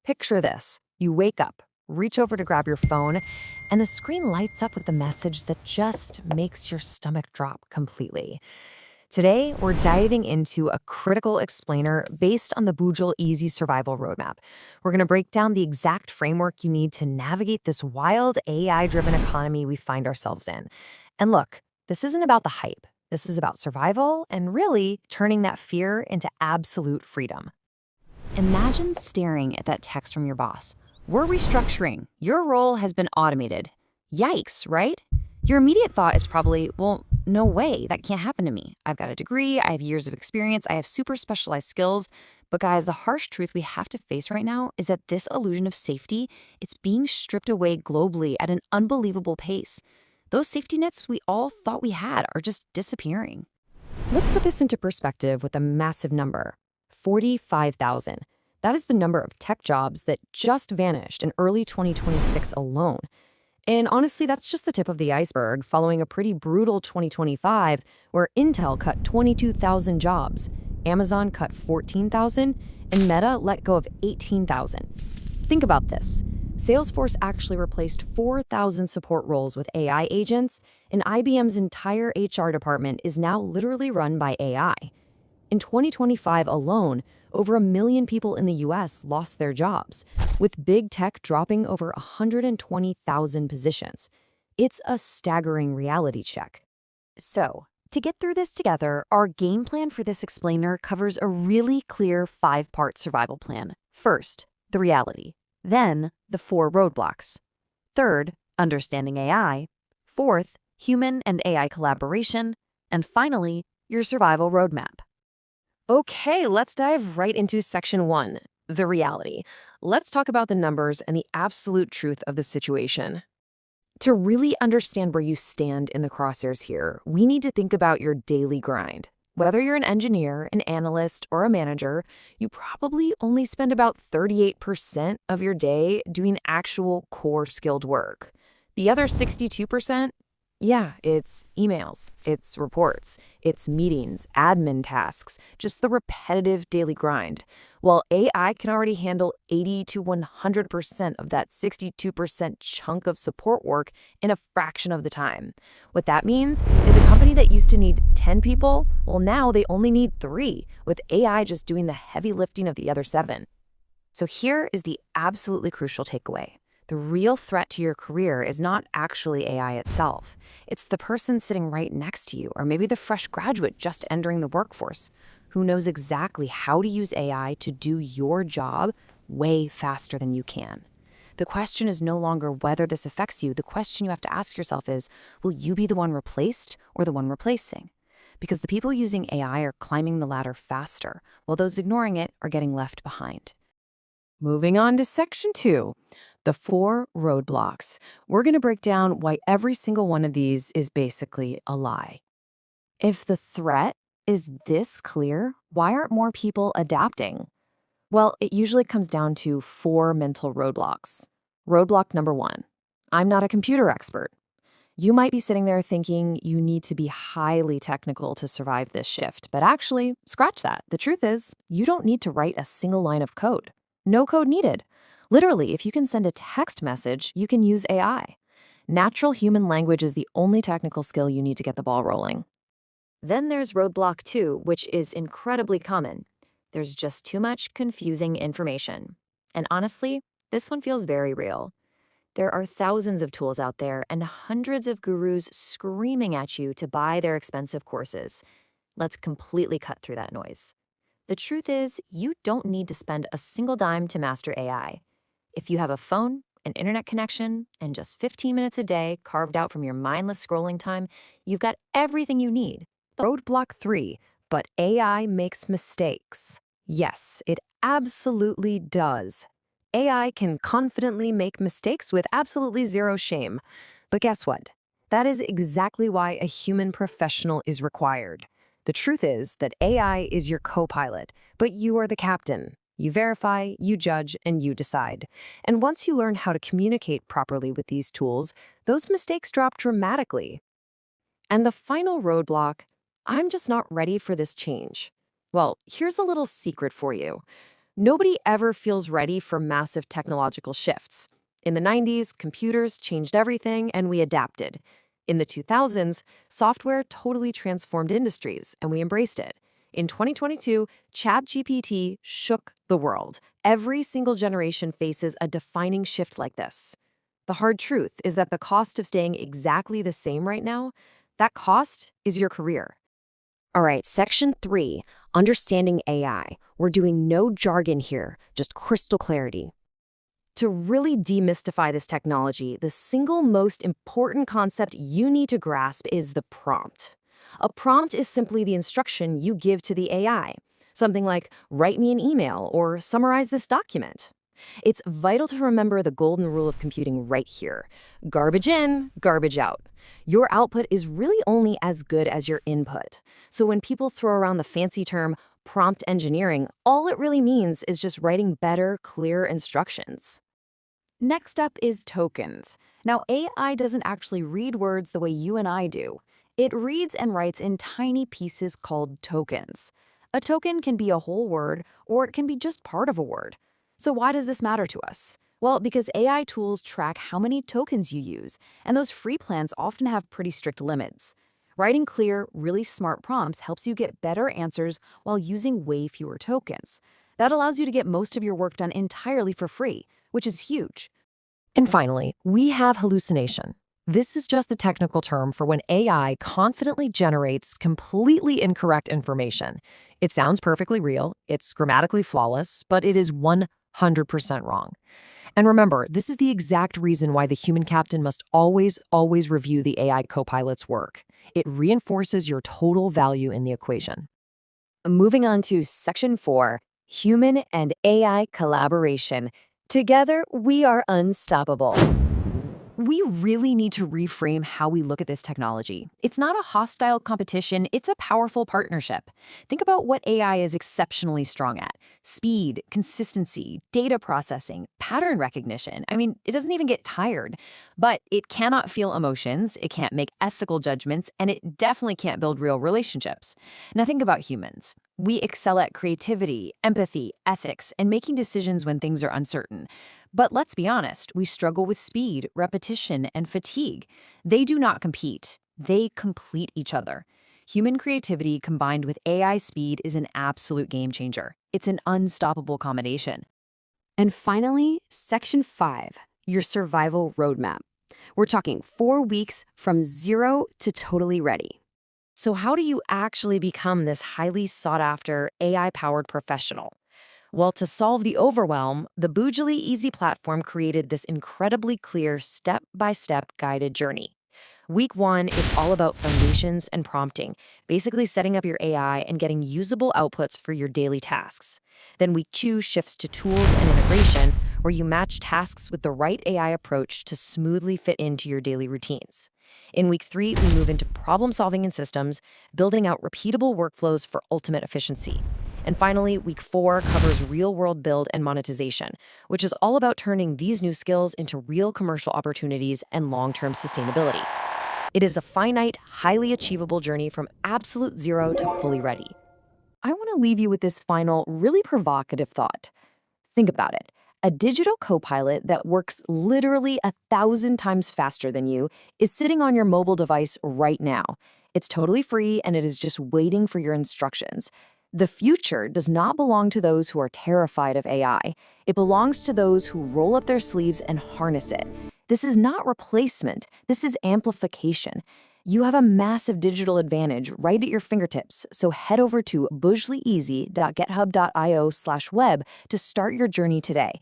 Picture this. You wake up, reach over to grab your phone, and the screen lights up with the message that just makes your stomach drop completely. Today, we're diving into a critical explainer based on the Boojel Easy Survival Roadmap. We're going to break down the exact framework you need to navigate this wild AI-driven economy we find ourselves in. And look, this isn't about the hype. This is about survival and really turning that fear into absolute freedom. Imagine staring at that text from your boss. We're restructuring. Your role has been automated. Yikes, right? Your immediate thought is probably, well, no way, that can't happen to me. I've got a degree, I have years of experience, I have super specialized skills. But guys, the harsh truth we have to face right now is that this illusion of safety, it's being stripped away globally at an unbelievable pace. Those safety nets we all thought we had are just disappearing. Let's put this into perspective with a massive number. 45,000. That is the number of tech jobs that just vanished in early 2026 alone. And honestly, that's just the tip of the iceberg, following a pretty brutal 2025 where Intel cut 22,000 jobs, Amazon cut 14,000, and Meta let go of 18,000. Think about this. Salesforce actually replaced 4,000 support roles with AI agents, and IBM's entire HR department is now literally run by AI. In 2025 alone, over 1 million people in the US lost their jobs, with big tech dropping over 120,000 positions. It's a staggering reality check. So, to get through this together, our game plan for this explainer covers a really clear 5-part survival plan. First, the reality. Then, the 4 roadblocks. Third, understanding AI. Fourth, human and AI collaboration. And finally, your survival roadmap. Okay, let's dive right into section 1, the reality. Let's talk about the numbers and the absolute truth of the situation. To really understand where you stand in the crosshairs here, we need to think about your daily grind. Whether you're an engineer, an analyst, or a manager, you probably only spend about 38% of your day doing actual core skilled work. The other 62%? Yeah, it's emails, it's reports, it's meetings, admin tasks, just the repetitive daily grind. While AI can already handle 80 to 100% of that 62% chunk of support work in a fraction of the time. What that means is a company that used to need 10 people, well, now they only need 3, with AI just doing the heavy lifting of the other 7. So here is the absolutely crucial takeaway. The real threat to your career is not actually AI itself. It's the person sitting right next to you, or maybe the fresh graduate just entering the workforce, who knows exactly how to use AI to do your job way faster than you can. The question is no longer whether this affects you. The question you have to ask yourself is, will you be the one replaced or the one replacing? Because the people using AI are climbing the ladder faster, while those ignoring it are getting left behind. Moving on to section 2. The 4 roadblocks. We're going to break down why every single one of these is basically a lie. If the threat is this clear, why aren't more people adapting? Well, it usually comes down to 4 mental roadblocks. Roadblock number 1. I'm not a computer expert. You might be sitting there thinking you need to be highly technical to survive this shift, but actually, scratch that. The truth is, you don't need to write a single line of code. No code needed. Literally, if you can send a text message, you can use AI. Natural human language is the only technical skill you need to get the ball rolling. Then there's roadblock 2, which is incredibly common. There's just too much confusing information. And honestly, this one feels very real. There are thousands of tools out there and hundreds of gurus screaming at you to buy their expensive courses. Let's completely cut through that noise. The truth is, you don't need to spend a single dime to master AI. If you have a phone, an internet connection, and just 15 minutes a day carved out from your mindless scrolling time, you've got everything you need. Roadblock 3, but AI makes mistakes. Yes, it absolutely does. AI can confidently make mistakes with absolutely zero shame. But guess what? That is exactly why a human professional is required. The truth is that AI is your co-pilot, but you are the captain. You verify, you judge, and you decide. And once you learn how to communicate properly with these tools, those mistakes drop dramatically. And the final roadblock, I'm just not ready for this change. Well, here's a little secret for you. Nobody ever feels ready for massive technological shifts. In the 90s, computers changed everything and we adapted. In the 2000s, software totally transformed industries and we embraced it. In 2022, ChatGPT shook the world. Every single generation faces a defining shift like this. The hard truth is that the cost of staying exactly the same right now, that cost is your career. All right, section 3, understanding AI. We're doing no jargon here, just crystal clarity. To really demystify this technology, the single most important concept you need to grasp is the prompt. A prompt is simply the instruction you give to the AI. Something like, write me an email or summarize this document. It's vital to remember the golden rule of computing right here. Garbage in, garbage out. Your output is really only as good as your input. So when people throw around the fancy term prompt engineering, all it really means is just writing better, clearer instructions. Next up is tokens. Now, AI doesn't actually read words the way you and I do. It reads and writes in tiny pieces called tokens. A token can be a whole word, or it can be just part of a word. So why does this matter to us? Well, because AI tools track how many tokens you use, and those free plans often have pretty strict limits. Writing clear, really smart prompts helps you get better answers while using way fewer tokens. That allows you to get most of your work done entirely for free, which is huge. And finally, we have hallucination. This is just the technical term for when AI confidently generates completely incorrect information. It sounds perfectly real, it's grammatically flawless, but it is 100% wrong. And remember, this is the exact reason why the human captain must always review the AI copilot's work. It reinforces your total value in the equation. Moving on to section 4, human and AI collaboration. Together, we are unstoppable. We really need to reframe how we look at this technology. It's not a hostile competition, it's a powerful partnership. Think about what AI is exceptionally strong at: speed, consistency, data processing, pattern recognition. I mean, it doesn't even get tired. But it cannot feel emotions, it can't make ethical judgments, and it definitely can't build real relationships. Now think about humans. We excel at creativity, empathy, ethics, and making decisions when things are uncertain. But let's be honest, we struggle with speed, repetition, and fatigue. They do not compete. They complete each other. Human creativity combined with AI speed is an absolute game changer. It's an unstoppable combination. And finally, section 5, your survival roadmap. We're talking 4 weeks from zero to totally ready. So how do you actually become this highly sought-after AI-powered professional? Well, to solve the overwhelm, the Boojali Easy platform created this incredibly clear step-by-step guided journey. Week 1 is all about foundations and prompting, basically setting up your AI and getting usable outputs for your daily tasks. Then week 2 shifts to tools and integration, where you match tasks with the right AI approach to smoothly fit into your daily routines. In week 3, we move into problem-solving and systems, building out repeatable workflows for ultimate efficiency. And finally, week 4 covers real-world build and monetization, which is all about turning these new skills into real commercial opportunities and long-term sustainability. It is a finite, highly achievable journey from absolute zero to fully ready. I want to leave you with this final, really provocative thought. Think about it. A digital copilot that works literally 1,000 times faster than you is sitting on your mobile device right now. It's totally free and it is just waiting for your instructions. The future does not belong to those who are terrified of AI. It belongs to those who roll up their sleeves and harness it. This is not replacement. This is amplification. You have a massive digital advantage right at your fingertips, so head over to boojlieeasy.github.io/web to start your journey today.